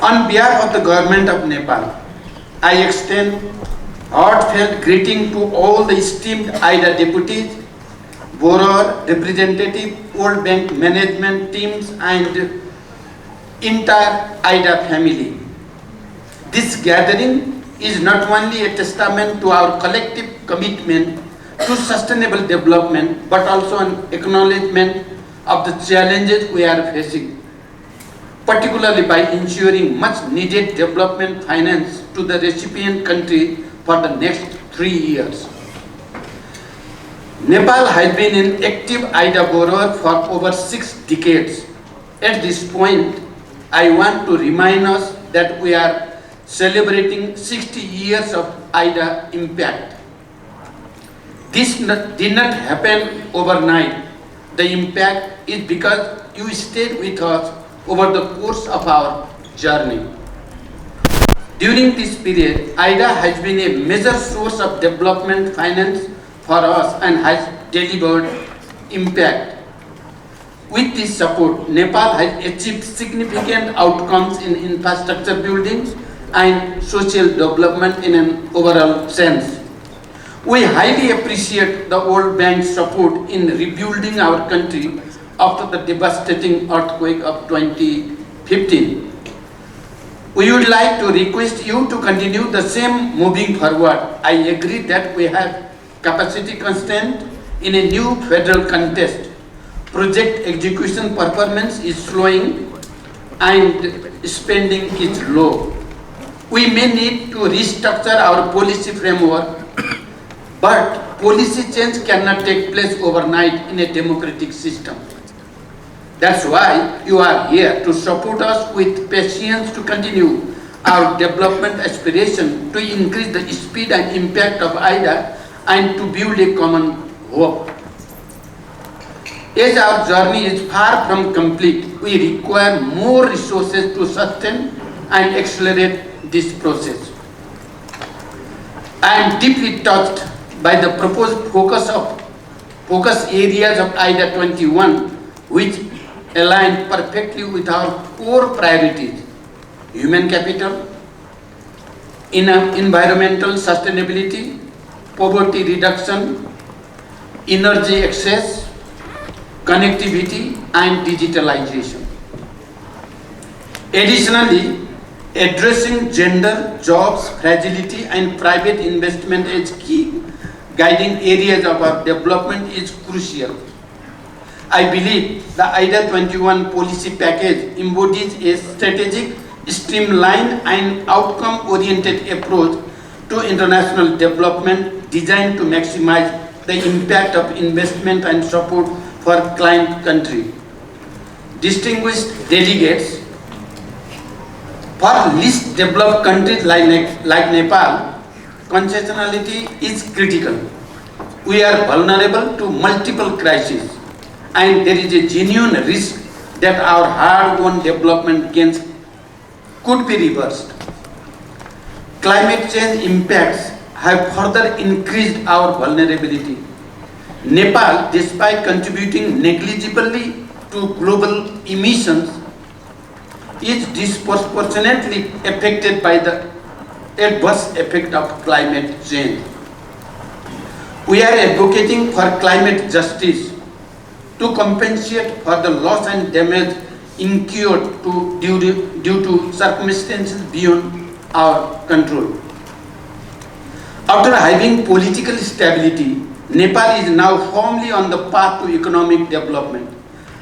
On behalf of the government of Nepal, I extend heartfelt greeting to all the esteemed IDA deputies, borrower representative, World Bank management teams and entire IDA family. This gathering is not only a testament to our collective commitment to sustainable development, but also an acknowledgement of the challenges we are facing, particularly by ensuring much needed development finance to the recipient country for the next 3 years. Nepal has been an active IDA borrower for over 6 decades. At this point, I want to remind us that we are celebrating 60 years of IDA impact. This did not happen overnight. The impact is because you stayed with us over the course of our journey. During this period, IDA has been a major source of development finance for us and has delivered impact. With this support, Nepal has achieved significant outcomes in infrastructure building and social development in an overall sense. We highly appreciate the World Bank's support in rebuilding our country after the devastating earthquake of 2015. We would like to request you to continue the same moving forward. I agree that we have capacity constraint in a new federal context. Project execution performance is slowing and spending is low. We may need to restructure our policy framework, but policy change cannot take place overnight in a democratic system. That's why you are here to support us with patience to continue our development aspiration, to increase the speed and impact of IDA and to build a common hope. As our journey is far from complete, we require more resources to sustain and accelerate this process. I am deeply touched by the proposed focus areas of IDA 21, which align perfectly with our core priorities: human capital, environmental sustainability, poverty reduction, energy access, connectivity, and digitalization. Additionally, addressing gender, jobs, fragility, and private investment as key guiding areas of our development is crucial. I believe the IDA 21 policy package embodies a strategic, streamlined, and outcome-oriented approach to international development designed to maximize the impact of investment and support for client country. Distinguished delegates, for least developed countries like Nepal, constitutionality is critical. We are vulnerable to multiple crises, and there is a genuine risk that our hard-won development gains could be reversed. Climate change impacts have further increased our vulnerability. Nepal, despite contributing negligibly to global emissions, is disproportionately affected by the adverse effect of climate change. We are advocating for climate justice to compensate for the loss and damage incurred due to circumstances beyond our control. After having political stability, Nepal is now firmly on the path to economic development,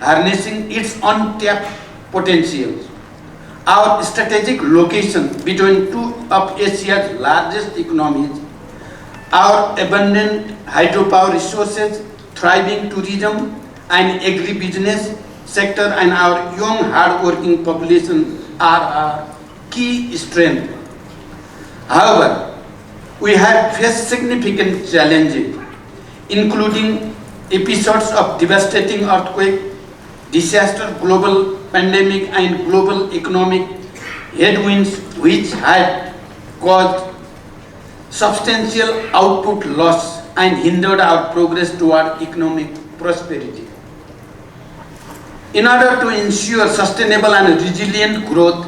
harnessing its untapped potentials. Our strategic location between two of Asia's largest economies, our abundant hydropower resources, thriving tourism and agribusiness sector, and our young hard-working population are our key strength. However, we have faced significant challenges, including episodes of devastating earthquake, disaster, global pandemic, and global economic headwinds, which had caused substantial output loss and hindered our progress toward economic prosperity. In order to ensure sustainable and resilient growth,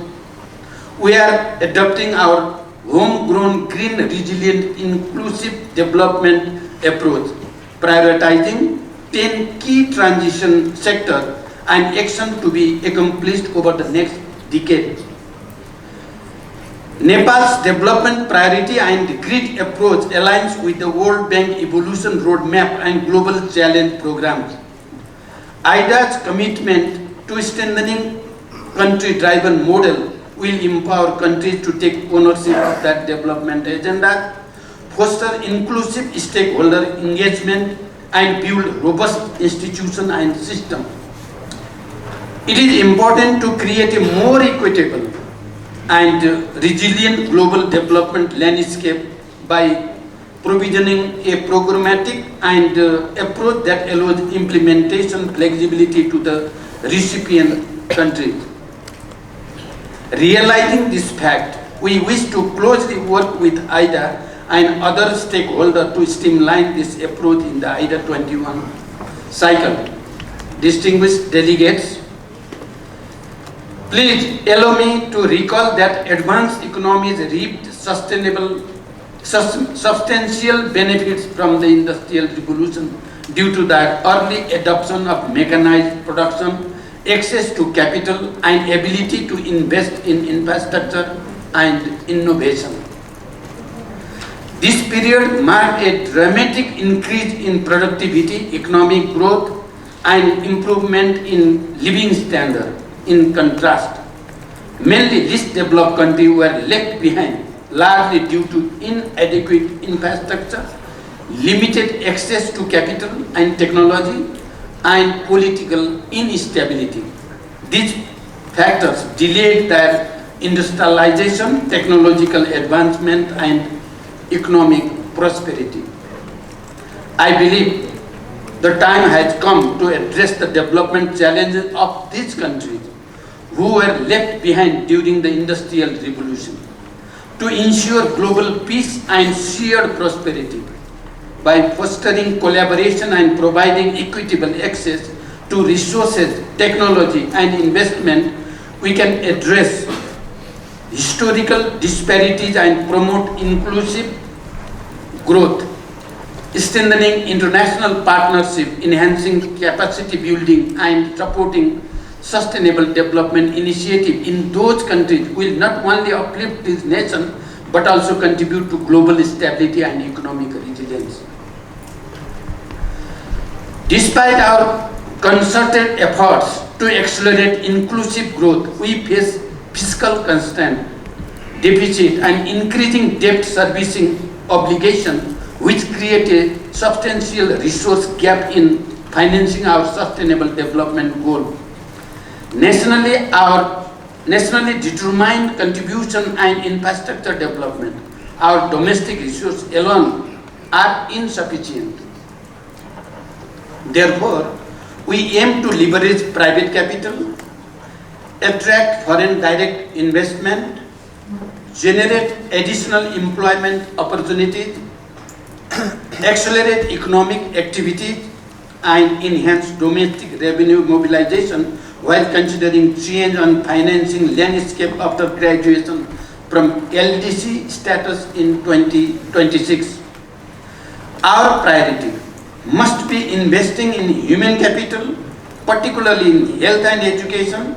We are adopting our homegrown green, resilient, inclusive development approach, prioritizing 10 key transition sectors and action to be accomplished over the next decade. Nepal's development priority and grid approach aligns with the World Bank Evolution Roadmap and Global Challenge programs. IDA's commitment to strengthening country-driven model will empower countries to take ownership of that development agenda, foster inclusive stakeholder engagement, and build robust institutions and systems. It is important to create a more equitable and resilient global development landscape by provisioning a programmatic and approach that allows implementation flexibility to the recipient countries. Realizing this fact, we wish to closely work with IDA and other stakeholders to streamline this approach in the IDA 21 cycle. Distinguished delegates, please allow me to recall that advanced economies reaped substantial benefits from the Industrial Revolution due to the early adoption of mechanized production, access to capital, and ability to invest in infrastructure and innovation. This period marked a dramatic increase in productivity, economic growth, and improvement in living standards. In contrast, mainly least developed countries were left behind, largely due to inadequate infrastructure, limited access to capital and technology, and political instability. These factors delayed their industrialization, technological advancement, and economic prosperity. I believe the time has come to address the development challenges of these countries who were left behind during the Industrial Revolution, to ensure global peace and shared prosperity. By fostering collaboration and providing equitable access to resources, technology, and investment, we can address historical disparities and promote inclusive growth, strengthening international partnership, enhancing capacity building, and supporting sustainable development initiative in those countries will not only uplift this nation but also contribute to global stability and economic resilience. Despite our concerted efforts to accelerate inclusive growth, we face fiscal constraint, deficit, and increasing debt servicing obligation, which create a substantial resource gap in financing our sustainable development goal. Nationally determined contribution and infrastructure development, our domestic resources alone are insufficient. Therefore, we aim to leverage private capital, attract foreign direct investment, generate additional employment opportunities, accelerate economic activity, and enhance domestic revenue mobilization while considering change on financing landscape after graduation from LDC status in 2026. Our priority must be investing in human capital, particularly in health and education,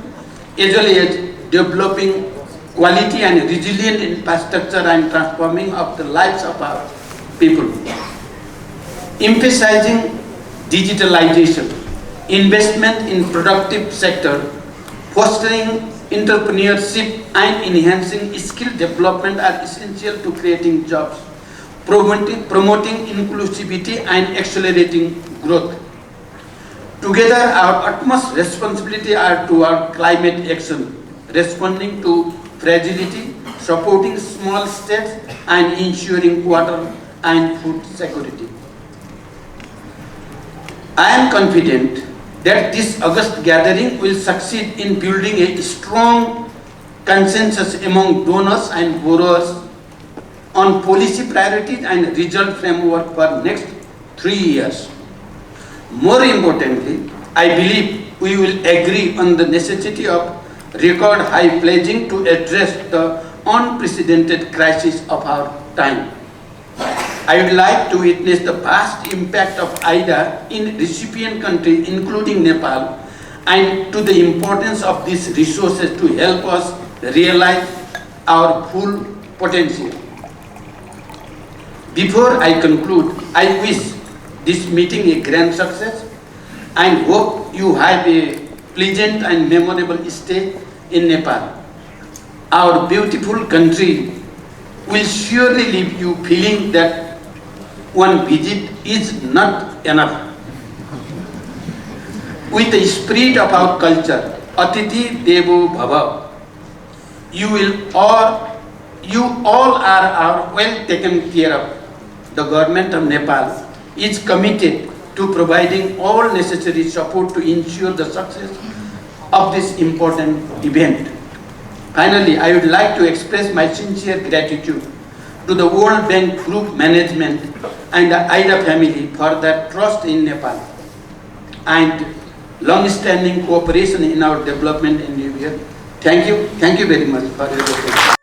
as well as developing quality and resilient infrastructure and transforming of the lives of our people. Emphasizing digitalization, investment in productive sector, fostering entrepreneurship, and enhancing skill development are essential to creating jobs, promoting inclusivity, and accelerating growth. Together, our utmost responsibility are toward climate action, responding to fragility, supporting small states, and ensuring water and food security. I am confident that this August gathering will succeed in building a strong consensus among donors and borrowers on policy priorities and result framework for next 3 years. More importantly, I believe we will agree on the necessity of record high pledging to address the unprecedented crisis of our time. I would like to witness the vast impact of IDA in recipient countries, including Nepal, and to the importance of these resources to help us realize our full potential. Before I conclude, I wish this meeting a grand success and hope you have a pleasant and memorable stay in Nepal. Our beautiful country will surely leave you feeling that one visit is not enough. With the spirit of our culture, Atithi Devo Bhava, you all are well taken care of. The government of Nepal is committed to providing all necessary support to ensure the success of this important event. Finally, I would like to express my sincere gratitude to the World Bank Group management and the IDA family for their trust in Nepal and long-standing cooperation in our development in New Year. Thank you very much for your attention.